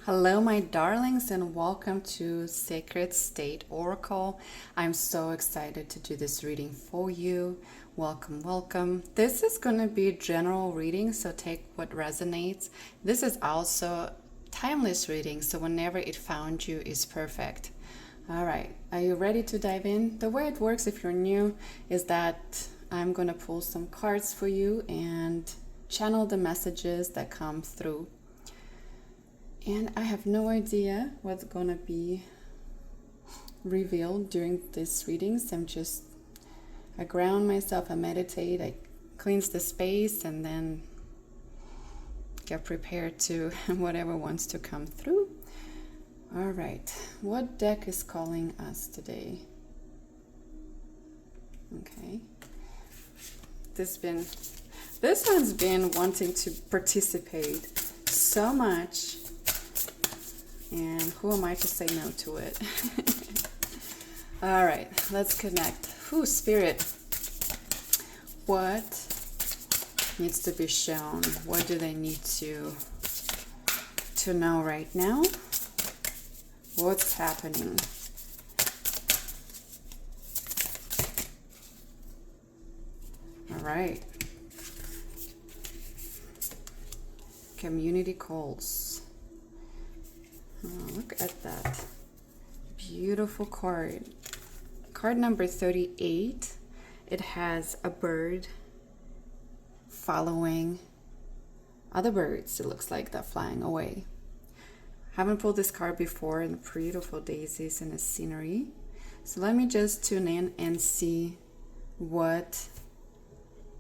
Hello, my darlings, and welcome to Sacred State Oracle. I'm so excited to do this reading for you. Welcome, welcome. This is going to be a general reading, so take what resonates. This is also timeless reading, so whenever it found you is perfect. All right, are you ready to dive in? The way it works if you're new is that I'm going to pull some cards for you and channel the messages that come through. And I have no idea what's gonna be revealed during these readings. I ground myself, I meditate, I cleanse the space, and then get prepared to whatever wants to come through. All right, what deck is calling us today? Okay. This one's been wanting to participate so much. And who am I to say no to it? All right, let's connect. Spirit. What needs to be shown? What do they need to know right now? What's happening? All right. Community calls. Oh, look at that. Beautiful card. Card number 38. It has a bird following other birds, it looks like, they're flying away. Haven't pulled this card before, and beautiful daisies and the scenery. So let me just tune in and see what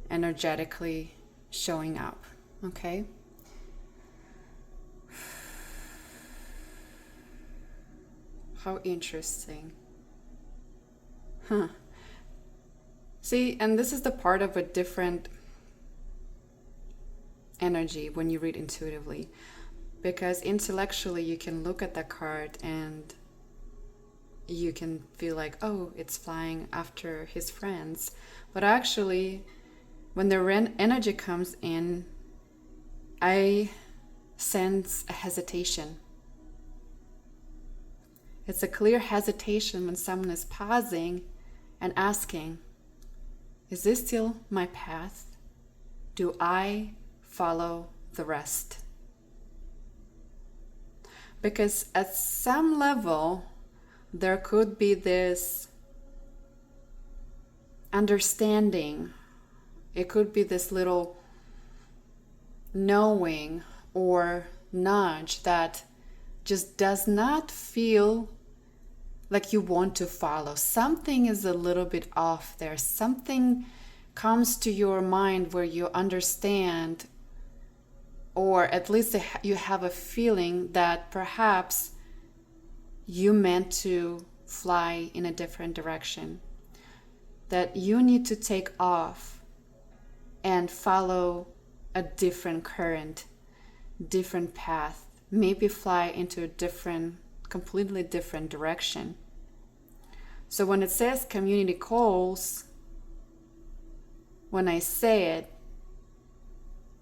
energetically showing up, okay? How interesting. See, and this is the part of a different energy when you read intuitively. Because intellectually you can look at the card and you can feel like, oh, it's flying after his friends. But actually, when the energy comes in, I sense a hesitation. It's a clear hesitation when someone is pausing and asking, is this still my path? Do I follow the rest? Because at some level, there could be this understanding. It could be this little knowing or nudge that just does not feel like you want to follow. Something is a little bit off there. Something comes to your mind where you understand, or at least you have a feeling that perhaps you meant to fly in a different direction, that you need to take off and follow a different current, different path, maybe fly into a completely different direction. So when it says community calls, when I say it,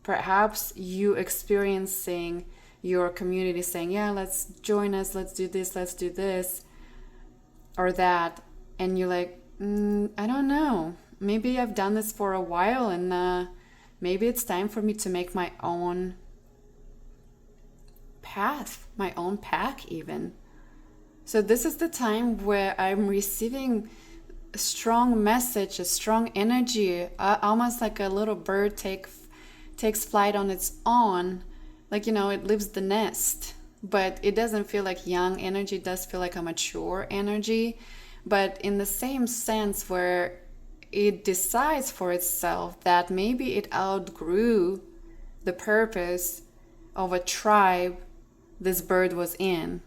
perhaps you experiencing your community saying, yeah, let's join us, let's do this, or that, and you're like, I don't know, maybe I've done this for a while, and maybe it's time for me to make my own path, my own pack even. So this is the time where I'm receiving a strong message, a strong energy, almost like a little bird takes flight on its own, like, it leaves the nest, but it doesn't feel like young energy. It does feel like a mature energy, but in the same sense where it decides for itself that maybe it outgrew the purpose of a tribe this bird was in,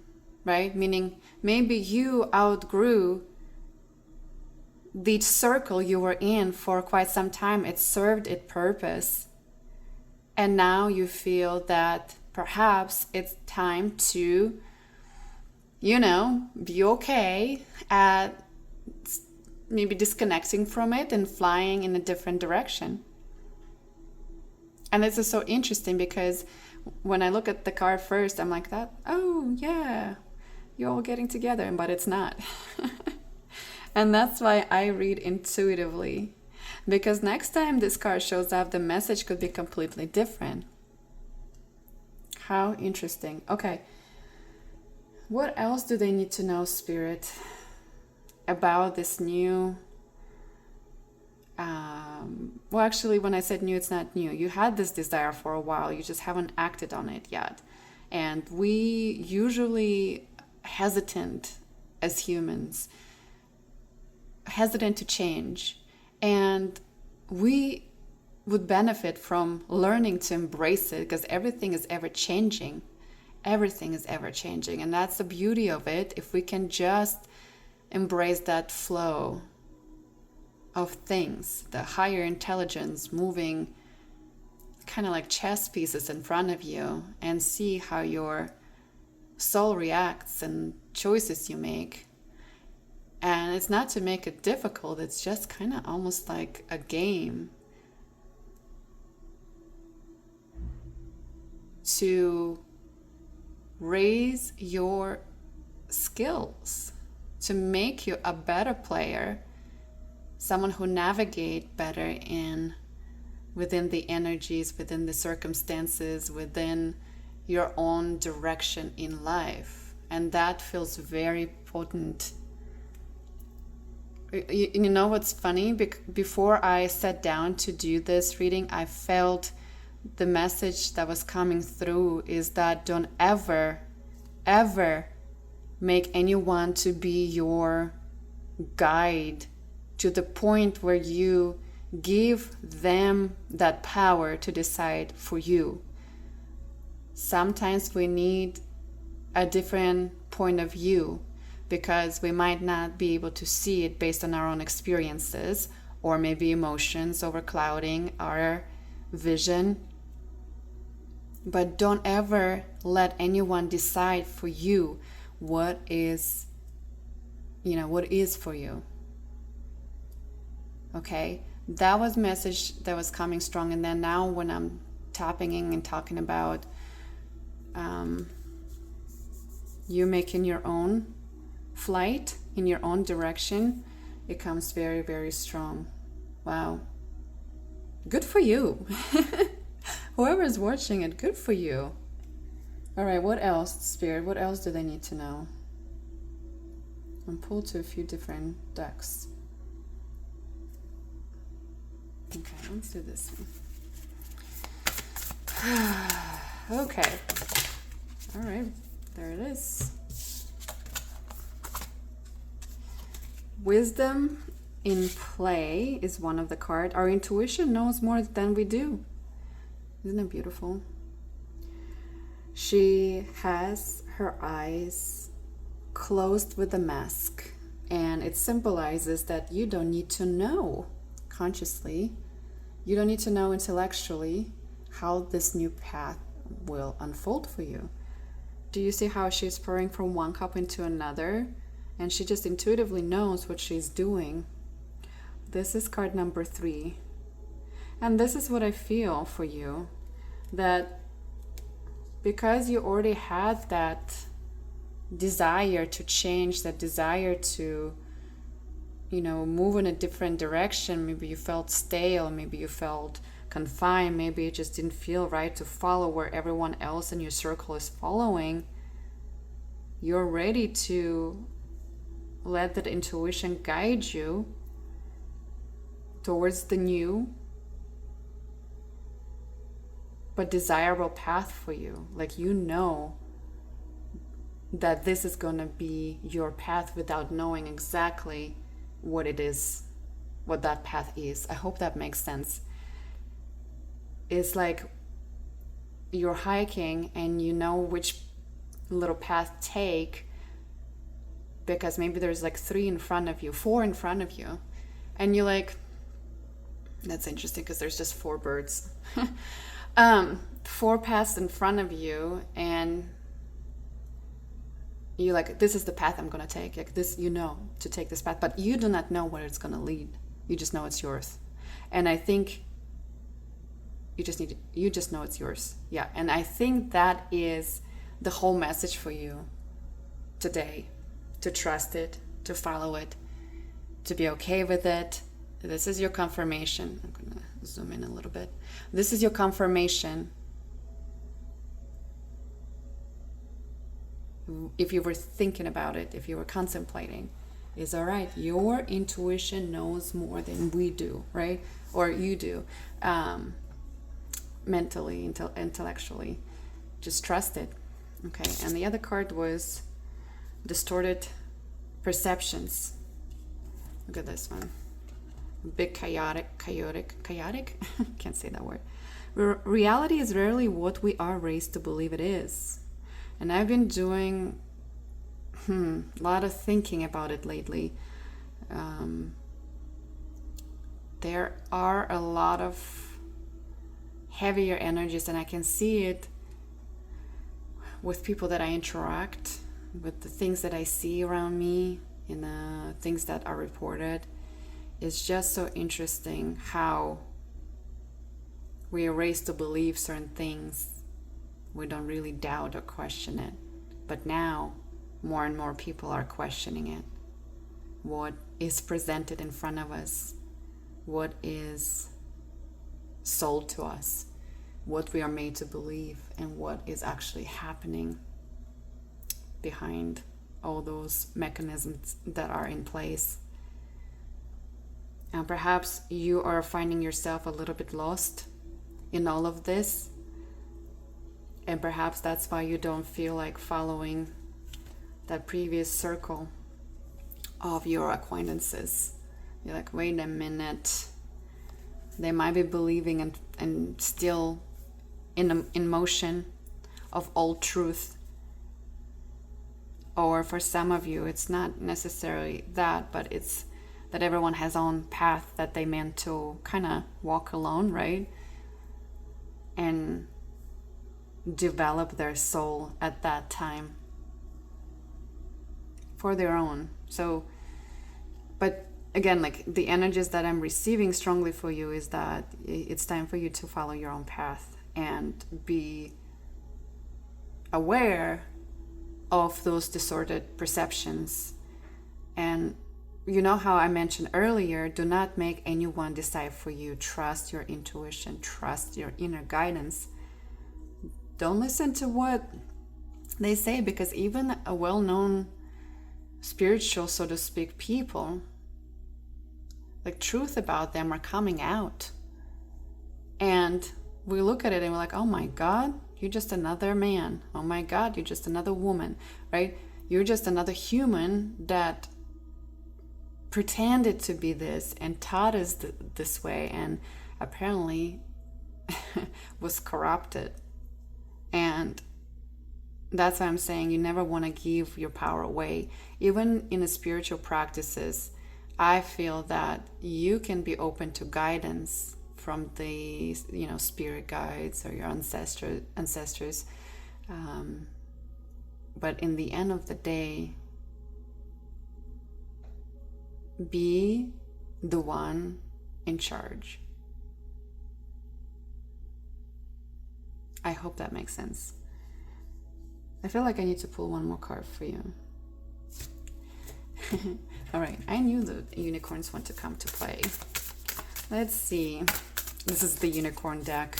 right? Meaning maybe you outgrew the circle you were in for quite some time. It served its purpose. And now you feel that perhaps it's time to, be okay at maybe disconnecting from it and flying in a different direction. And this is so interesting because when I look at the card first, I'm like that, oh yeah, you're all getting together, but it's not. And that's why I read intuitively. Because next time this card shows up, the message could be completely different. How interesting. Okay. What else do they need to know, Spirit, about this new... well, actually, when I said new, it's not new. You had this desire for a while. You just haven't acted on it yet. And we usually hesitant as humans, hesitant to change. And we would benefit from learning to embrace it, because everything is ever changing. Everything is ever changing. And that's the beauty of it. If we can just embrace that flow of things, the higher intelligence moving kind of like chess pieces in front of you, and see how your soul reacts and choices you make. And it's not to make it difficult, it's just kind of almost like a game to raise your skills, to make you a better player, someone who navigate better within the energies, within the circumstances, within your own direction in life. And that feels very potent. You know what's funny? Before I sat down to do this reading, I felt the message that was coming through is that don't ever, ever make anyone to be your guide to the point where you give them that power to decide for you. Sometimes we need a different point of view, because we might not be able to see it based on our own experiences, or maybe emotions overclouding our vision. But don't ever let anyone decide for you what is for you. Okay? That was message that was coming strong. And then now when I'm tapping in and talking about you making your own flight in your own direction, it comes very, very strong. Wow. Good for you. Whoever's watching it, good for you. All right, what else, Spirit? What else do they need to know? I'm pulled to a few different decks. Okay, let's do this one. Okay. All right, there it is. Wisdom in play is one of the cards. Our intuition knows more than we do. Isn't it beautiful? She has her eyes closed with a mask, and it symbolizes that you don't need to know consciously, you don't need to know intellectually how this new path will unfold for you. Do you see how she's pouring from one cup into another? And she just intuitively knows what she's doing. This is card number 3. And this is what I feel for you. That because you already had that desire to change, that desire to, move in a different direction. Maybe you felt stale, maybe you felt confined, maybe it just didn't feel right to follow where everyone else in your circle is following. You're ready to let that intuition guide you towards the new but desirable path for you. Like, you know that this is going to be your path without knowing exactly what it is, what that path is. I hope that makes sense. It's like you're hiking and you know which little path take, because maybe there's like 3 in front of you, 4 in front of you, and you're like, that's interesting because there's just 4 birds. 4 paths in front of you, and you're like, this is the path I'm going to take. Like this, to take this path, but you do not know where it's going to lead. You just know it's yours. And I think you just know it's yours. Yeah, and I think that is the whole message for you today, to trust it, to follow it, to be okay with it. This is your confirmation. I'm going to zoom in a little bit. This is your confirmation. If you were thinking about it, if you were contemplating, is all right. Your intuition knows more than we do, right? Or you do, mentally, intellectually. Just trust it. Okay. And the other card was distorted perceptions. Look at this one. Big chaotic. Can't say that word. Reality is rarely what we are raised to believe it is. And I've been doing a lot of thinking about it lately. There are a lot of heavier energies, and I can see it with people that I interact with, the things that I see around me, and the things that are reported. It's just so interesting how we are raised to believe certain things. We don't really doubt or question it. But now, more and more people are questioning it. What is presented in front of us, what is sold to us, what we are made to believe, and what is actually happening behind all those mechanisms that are in place. And perhaps you are finding yourself a little bit lost in all of this. And perhaps that's why you don't feel like following that previous circle of your acquaintances. You're like, wait a minute. They might be believing and still in motion of old truth. Or for some of you, it's not necessarily that, but it's that everyone has their own path that they meant to kind of walk alone, right? And develop their soul at that time for their own. So, but again, like the energies that I'm receiving strongly for you is that it's time for you to follow your own path and be aware of those distorted perceptions. And you know how I mentioned earlier, do not make anyone decide for you. Trust your intuition, trust your inner guidance. Don't listen to what they say, because even a well-known spiritual, so to speak, people, like truth about them are coming out. And we look at it and we're like, oh my God, you're just another man. Oh my God, you're just another woman, right? You're just another human that pretended to be this and taught us this way, and apparently was corrupted. And that's why I'm saying you never want to give your power away. Even in the spiritual practices, I feel that you can be open to guidance from the spirit guides or your ancestors. But in the end of the day, be the one in charge. I hope that makes sense. I feel like I need to pull one more card for you. All right, I knew the unicorns want to come to play. Let's see. This is the unicorn deck.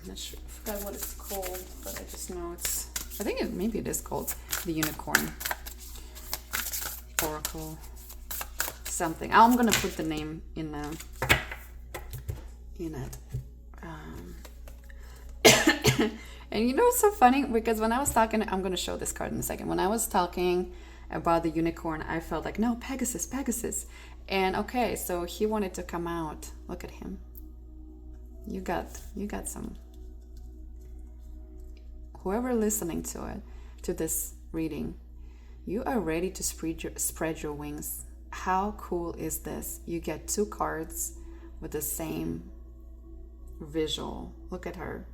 Not sure, I forgot what it's called, but I just know I think maybe it is called the unicorn oracle something. I'm gonna put the name in it. And you know what's so funny? Because when I was talking, I'm going to show this card in a second. When I was talking about the unicorn, I felt like, no, Pegasus. And okay, so he wanted to come out. Look at him. You got some. Whoever listening to this reading, you are ready to spread your wings. How cool is this? You get 2 cards with the same visual. Look at her.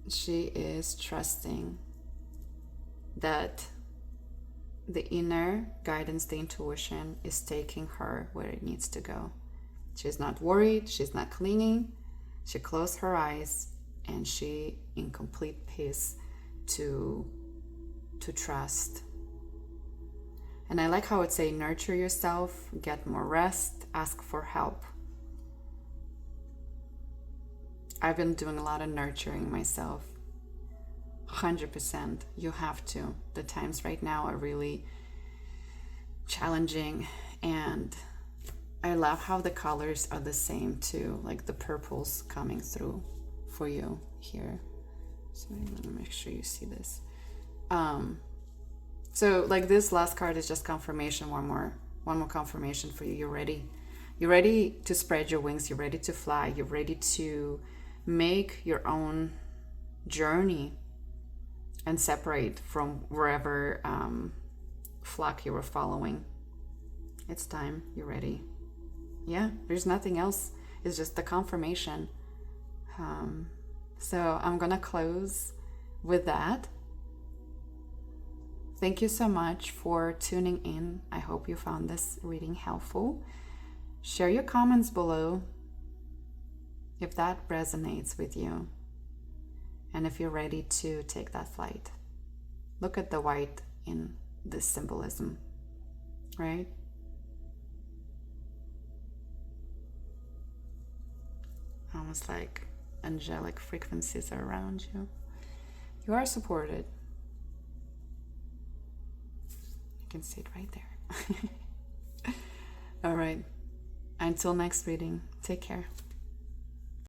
She is trusting that the inner guidance, the intuition, is taking her where it needs to go. She's not worried, she's not clinging. She closed her eyes and she in complete peace to trust. And I like how it say nurture yourself, get more rest, ask for help. I've been doing a lot of nurturing myself. 100%. You have to. The times right now are really challenging, and I love how the colors are the same too, like the purples coming through for you here. So I want to make sure you see this. So like this last card is just confirmation, one more confirmation for you. You're ready. You're ready to spread your wings. You're ready to fly. You're ready to make your own journey and separate from wherever flock you were following. It's time. You're ready. Yeah, there's nothing else. It's just the confirmation. So I'm gonna close with that. Thank you so much for tuning in. I hope you found this reading helpful. Share your comments below if that resonates with you, and if you're ready to take that flight. Look at the white in this symbolism, right? Almost like angelic frequencies are around you. You are supported. You can see it right there. All right. Until next reading, take care.